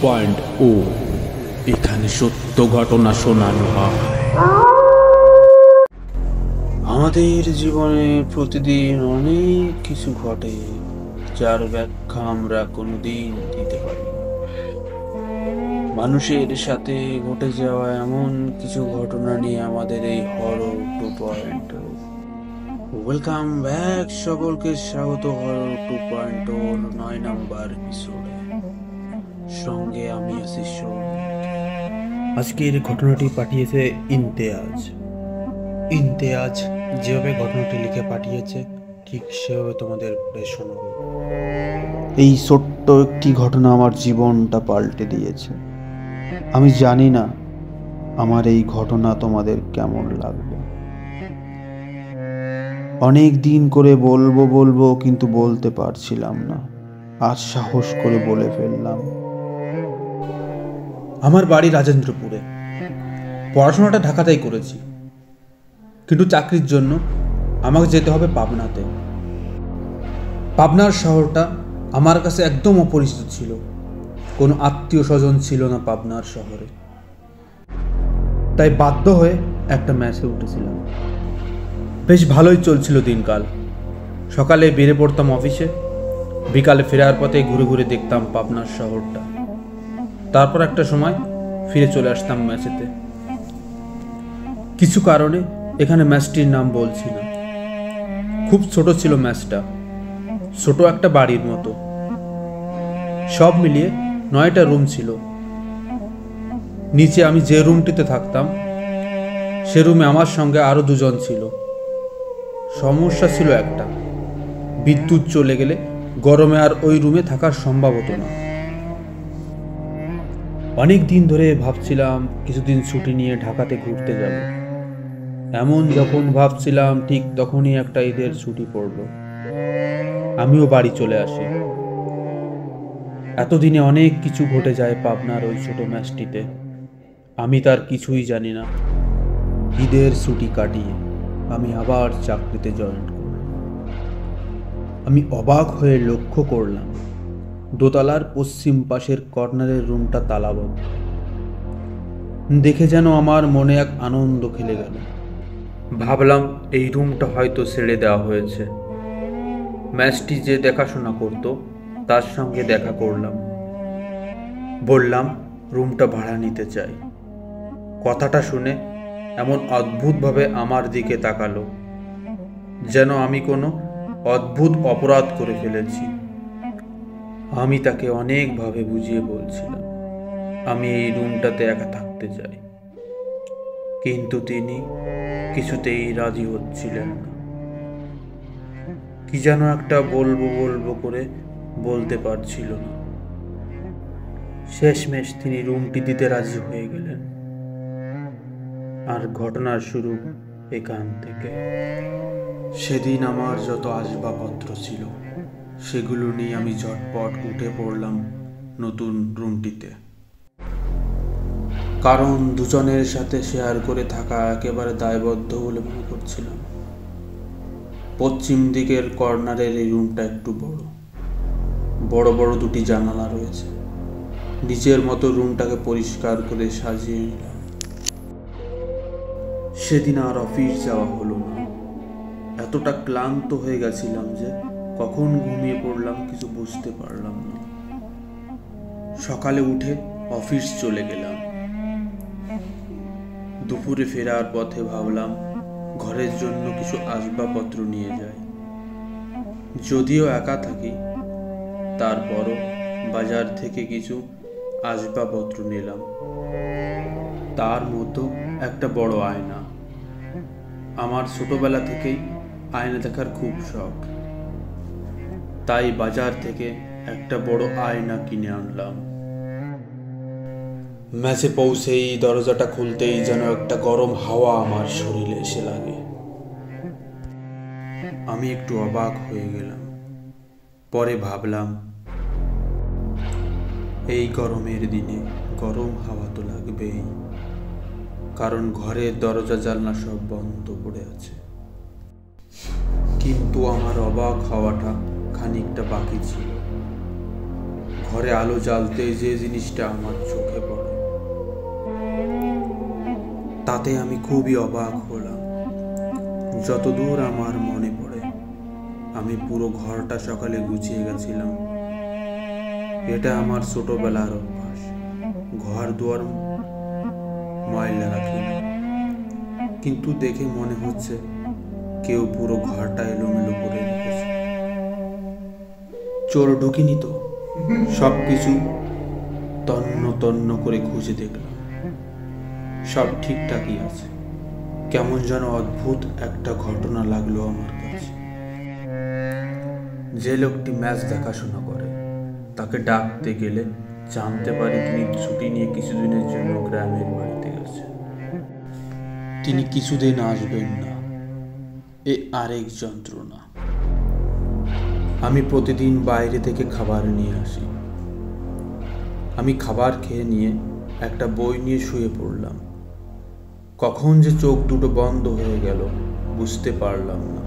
2.0 এখানে সত্য ঘটনা শোনানো হয়। আমাদের জীবনে প্রতিদিন অনেক কিছু ঘটে যার ব্যাখ্যা আমরা কোনোদিন দিতে পারি না। মানুষের সাথে ঘটে যাওয়া এমন কিছু ঘটনা নিয়ে আমাদের এই হরর 2.0। ওয়েলকাম ব্যাক, সকলকে স্বাগত হরর 2.0 9 নাম্বার এপিসোডে। সঙ্গে আমি আছি সৌমিক। আজকের ঘটনাটি পাঠিয়েছে ইমতিয়াজ যেভাবে ঘটনাটি লিখে পাঠিয়েছে ঠিক সেভাবে তোমাদের পড়ে শোনাবো। এই ছোট্ট একটি ঘটনা আমার জীবনটা পাল্টে দিয়েছে। আমি জানি না আমার এই ঘটনা তোমাদের কেমন লাগবে। অনেক দিন করে বলবো কিন্তু বলতে পারছিলাম না। আজ সাহস করে বলে ফেললাম। আমার বাড়ি রাজেন্দ্রপুরে। পড়াশোনাটা ঢাকাতেই করেছি, কিন্তু চাকরির জন্য আমাকে যেতে হবে পাবনাতে। পাবনার শহরটা আমার কাছে একদম অপরিচিত ছিল। কোনো আত্মীয় স্বজন ছিল না পাবনার শহরে, তাই বাধ্য হয়ে একটা ম্যাচে উঠেছিলাম। বেশ ভালোই চলছিল দিনকাল। সকালে বেরিয়ে পড়তাম অফিসে, বিকালে ফেরার পথে ঘুরে ঘুরে দেখতাম পাবনার শহরটা। তারপর একটা সময় ফিরে চলে আসতাম ম্যাচেতে। কিছু কারণে এখানে ম্যাচটির নাম বলছি না। খুব ছোট ছিল ম্যাচটা, ছোট একটা বাড়ির মতো। সব মিলিয়ে 9টা রুম ছিল। নিচে আমি যে রুমটিতে থাকতাম সে রুমে আমার সঙ্গে আরো 2জন ছিল। সমস্যা ছিল একটা, বিদ্যুৎ চলে গেলে গরমে আর ওই রুমে থাকার সম্ভব হতো না। অনেক দিন ধরে ভাবছিলাম কিছুদিন ছুটি নিয়ে ঢাকাতে ঘুরতে যাব। এমন যখন ভাবছিলাম ঠিক তখনই একটা ঈদের ছুটি পড়ল। আমিও বাড়ি চলে আসি। এতদিনে অনেক কিছু ঘটে যায় পাবনার ওই ছোট ম্যাচটিতে। আমি তার কিছুই জানি না। ঈদের ছুটি কাটিয়ে আমি আবার চাকরিতে জয়েন করলাম। আমি অবাক হয়ে লক্ষ্য করলাম দোতলার পশ্চিম পাশের কর্নারের রুমটা তালাবদ্ধ। দেখে যেন আমার মনে এক আনন্দ খেলে গেল। ভাবলাম এই রুমটা হয়তো ছেড়ে দেওয়া হয়েছে। ম্যাচটি যে দেখাশোনা করত তার সঙ্গে দেখা করলাম। বললাম রুমটা ভাড়া নিতে চাই। কথাটা শুনে এমন অদ্ভুতভাবে আমার দিকে তাকালো, যেন আমি কোনো অদ্ভুত অপরাধ করে ফেলেছি। আমি তাকে অনেকভাবে বুঝিয়ে বলছিলাম আমি এই রুমটাতে একা থাকতে চাই, কিন্তু তিনি কিছুতেই রাজি হচ্ছিলেন না। কি যেন একটা বলবো করে বলতে পারছিল না। শেষমেশ তিনি রুমটি দিতে রাজি হয়ে গেলেন। আর ঘটনার শুরু এখান থেকে। সেদিন আমার যত আসবাবপত্র ছিল সেগুলো নিয়ে আমি ঝটপট উঠে পড়লাম নতুন রুমটিতে। কারণ দুজনের সাথে শেয়ার করে থাকা একেবারে দায়বদ্ধ বলে মনে করছিলাম। পশ্চিম দিকের কর্নারের এই রুমটা একটু বড় বড় 2টি জানালা রয়েছে। নিজের মতো রুমটাকে পরিষ্কার করে সাজিয়ে নিলাম। সেদিন আর অফিস যাওয়া হলো না। এতটা ক্লান্ত হয়ে গেছিলাম যে কখন ঘুমিয়ে পড়লাম কিছু বুঝতে পারলাম না। সকালে উঠে অফিস চলে গেলাম। দুপুরে ফেরার পথে ভাবলাম ঘরের জন্য কিছু আসবাবপত্র নিয়ে যাই। যদিও একা থাকি, তারপরও বাজার থেকে কিছু আসবাবপত্র নিলাম। তার মতো একটা বড় আয়না। আমার ছোটবেলা থেকেই আয়না দেখার খুব শখ, তাই বাজার থেকে একটা বড় আয়না কিনে আনলাম। ম্যাচে পৌঁছেই দরজাটা খুলতেই যেন একটা গরম হাওয়া আমার শরীরে এসে লাগে। আমি একটু অবাক হয়ে গেলাম। পরে ভাবলাম এই গরমের দিনে গরম হাওয়া তো লাগবেই, কারণ ঘরের দরজা জানলা সব বন্ধ পড়ে আছে। কিন্তু আমার অবাক হওয়াটা খানিকটা বাকি ছিল। ঘরে আলো জ্বালতে যে জিনিসটা আমার চোখে পড়ে তাতে আমি খুবই অবাক হলাম। যতদূর আমার মনে পড়ে আমি পুরো ঘরটা সকালে গুছিয়ে গেছিলাম। এটা আমার ছোটবেলার অভ্যাস। ঘর দুয়ার ময়লা রাখি না, কিন্তু দেখে মনে হচ্ছে কেউ পুরো ঘরটা এলোমেলো করে রেখেছে। চোর ঢুকিনি তো? সবকিছু তন্ন তন্ন করে খুঁজে দেখলাম, সব ঠিকঠাকই আছে। কেমন যেন অদ্ভুত একটা ঘটনা লাগলো আমার কাছে। যে লোকটি ম্যাচ দেখাশোনা করে তাকে ডাকতে গেলে জানতে পারি তিনি ছুটি নিয়ে কিছুদিনের জন্য গ্রামের বাড়িতে গেছেন। তিনি কিছুদিন আসবেন না, এ আরেক যন্ত্রণা। আমি প্রতিদিন বাইরে থেকে খাবার নিয়ে আসি। আমি খাবার খেয়ে নিয়ে একটা বই নিয়ে শুয়ে পড়লাম। কখন যে চোখ দুটো বন্ধ হয়ে গেল বুঝতে পারলাম না।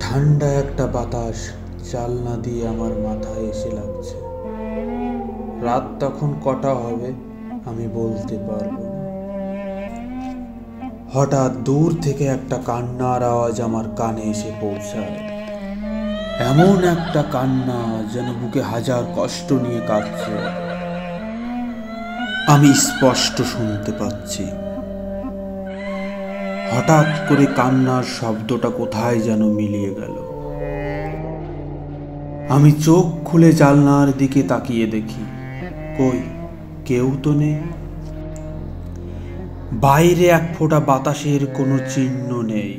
ঠান্ডা একটা বাতাস জানলা দিয়ে আমার মাথায় এসে লাগছে। রাত তখন কটা হবে আমি বলতে পারবো না। হঠাৎ দূর থেকে একটা কান্নার আওয়াজ আমার কানে এসে পৌঁছায়। এমন একটা কান্না যেন বুকে হাজার কষ্ট নিয়ে কাঁদছে। আমি স্পষ্ট শুনতে পাচ্ছি। হঠাৎ করে কান্নার শব্দটা কোথায় যেন মিলিয়ে গেল। আমি চোখ খুলে জানলার দিকে তাকিয়ে দেখি, কই কেউ তো নেই। বাইরে এক ফোঁটা বাতাসের কোনো চিহ্ন নেই।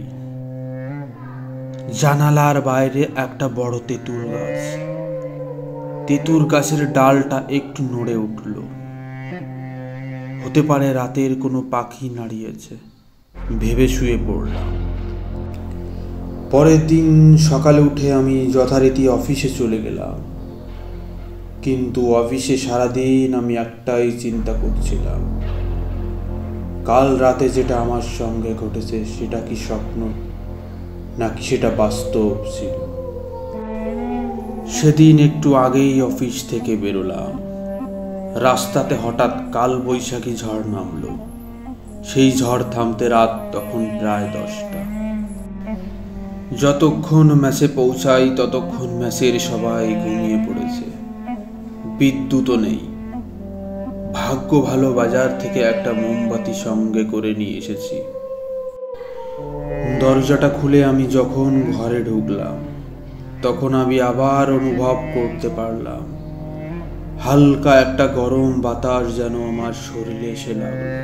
জানালার বাইরে একটা বড় তেঁতুল গাছ। তেঁতুল গাছের ডালটা একটু নড়ে উঠল। হতে পারে রাতের কোনো পাখি নাড়িয়েছে ভেবে শুয়ে পড়লাম। পরের দিন সকালে উঠে আমি যথারীতি অফিসে চলে গেলাম। কিন্তু অফিসে সারাদিন আমি একটাই চিন্তা করছিলাম, কাল রাতে যেটা আমার সঙ্গে ঘটেছে সেটা কি স্বপ্ন নাকি সেটা বাস্তব ছিল। সেদিন একটু আগেই অফিস থেকে বেরোলাম। রাস্তাতে হঠাৎ কাল বৈশাখী ঝড় নামলো। সেই ঝড় থামতে রাত তখন প্রায় 10টা। যতক্ষণ মেসে পৌঁছাই ততক্ষণ মেসের সবাই ঘুমিয়ে পড়েছে। বিদ্যুৎও নেই। ভাগ্য ভালো বাজার থেকে একটা মোমবাতি সঙ্গে করে নিয়ে এসেছি। দরজাটা খুলে আমি যখন ঘরে ঢুকলাম তখন আমি আবার অনুভব করতে পারলাম হালকা একটা গরম বাতাস যেন আমার শরীরে এসে লাগলো।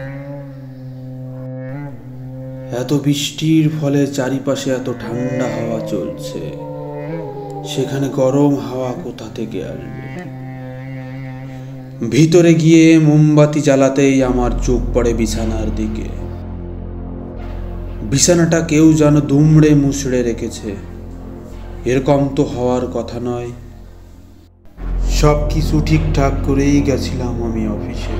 এত বৃষ্টির ফলে চারিপাশে এত ঠান্ডা হাওয়া চলছে, সেখানে গরম হাওয়া কোথা থেকে আসবে? ভিতরে গিয়ে মোমবাতি জ্বালাতেই আমার চোখ পড়ে বিছানার দিকে। বিছানাটা কেউ যেন দুমড়ে মুচড়ে রেখেছে। এরকম তো হওয়ার কথা নয়। সব কিছু ঠিকঠাক করেই গেছিলাম আমি অফিসে।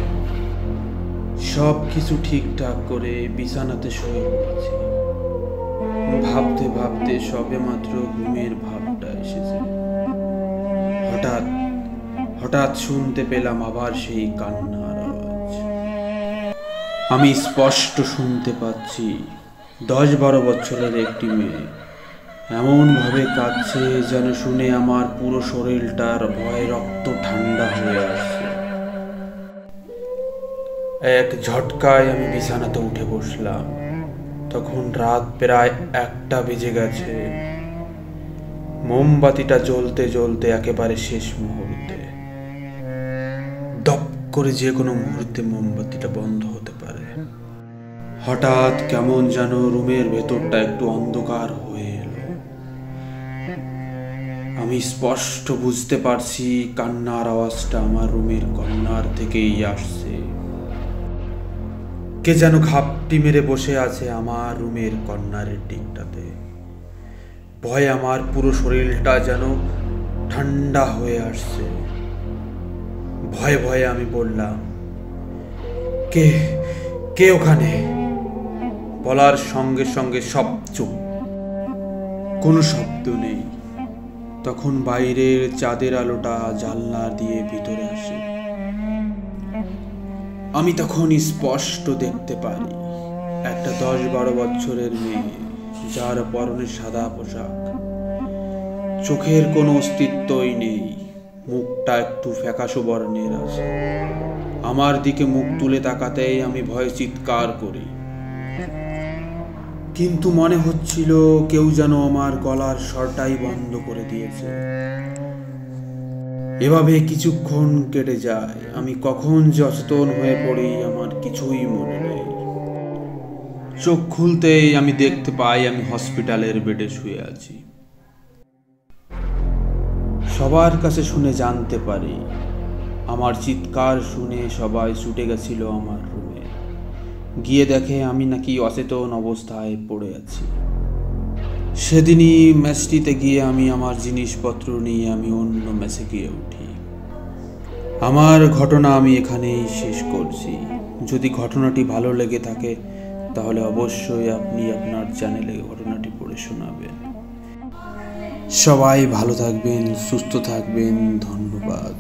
সব কিছু ঠিকঠাক করে বিছানাতে শুয়ে পড়েছি। ভাবতে ভাবতে সবে মাত্র ঘুমের ভাবটা এসেছে। হঠাৎ শুনতে পেলাম আবার সেই কান্নার আওয়াজ। আমি স্পষ্ট শুনতে পাচ্ছি 10-12 বছরের একটি মেয়ে এমন ভাবে কাঁদছে যেন শুনে আমার পুরো শরীরটার ভয়ে রক্ত ঠান্ডা হয়ে আসছে। এক ঝটকায় আমি বিছানাতে উঠে বসলাম। তখন রাত প্রায় 1টা বেজে গেছে। মোমবাতিটা জ্বলতে জ্বলতে একেবারে শেষ মুহূর্তে। দপ করে যে কোনো মুহূর্তে মোমবাতিটা বন্ধ হতে পারে। হঠাৎ কেমন যেন রুমের ভেতরটা একটু অন্ধকার হয়ে এলো। আমি স্পষ্ট বুঝতে পারছি কান্নার আওয়াজটা আমার রুমের কর্নার থেকেই আসছে। কে যেন ঘাপটি মেরে বসে আছে আমার রুমের কর্নারের দিকটাতে। ভয়ে আমার পুরো শরীরটা যেন ঠান্ডা হয়ে আসছে। ভয়ে ভয়ে আমি বললাম, কে কে ওখানে? বলার সঙ্গে সঙ্গে সব চুপ, কোনো শব্দ নেই। তখন বাইরের চাঁদের আলোটা জানলা দিয়ে ভিতরে আসে। আমি তখন স্পষ্ট দেখতে পারি একটা 10-12 বছরের মেয়ে, যার পরনে সাদা পোশাক, চোখের কোনো অস্তিত্বই নেই, মুখটা একটু ফ্যাকাশে বর্ণের আছে। আমার দিকে মুখ তুলে তাকাতেই আমি ভয়ে চিৎকার করি, কিন্তু মনে হচ্ছিল কেউ যেন আমার গলার স্বরটাই বন্ধ করে দিয়েছে। এভাবে কিছুক্ষণ কেটে যায়। আমি কখন যে অচেতন হয়ে পড়ি আমার কিছুই মনে নেই। চোখ খুলতেই আমি দেখতে পাই আমি হসপিটালের বেডে শুয়ে আছি। সবার কাছে শুনে জানতে পারি আমার চিৎকার শুনে সবাই ছুটে গেছিল আমার রুমে। গিয়ে দেখে আমি নাকি অচেতন অবস্থায় পড়ে আছি। সেদিনই ম্যাচটিতে গিয়ে আমি আমার জিনিসপত্র নিয়ে আমি অন্য ম্যাচে গিয়ে উঠি। আমার ঘটনা আমি এখানেই শেষ করছি। যদি ঘটনাটি ভালো লেগে থাকে তাহলে অবশ্যই আপনি আপনার চ্যানেলে ঘটনাটি পড়ে শোনাবেন। সবাই ভালো থাকবেন, সুস্থ থাকবেন। ধন্যবাদ।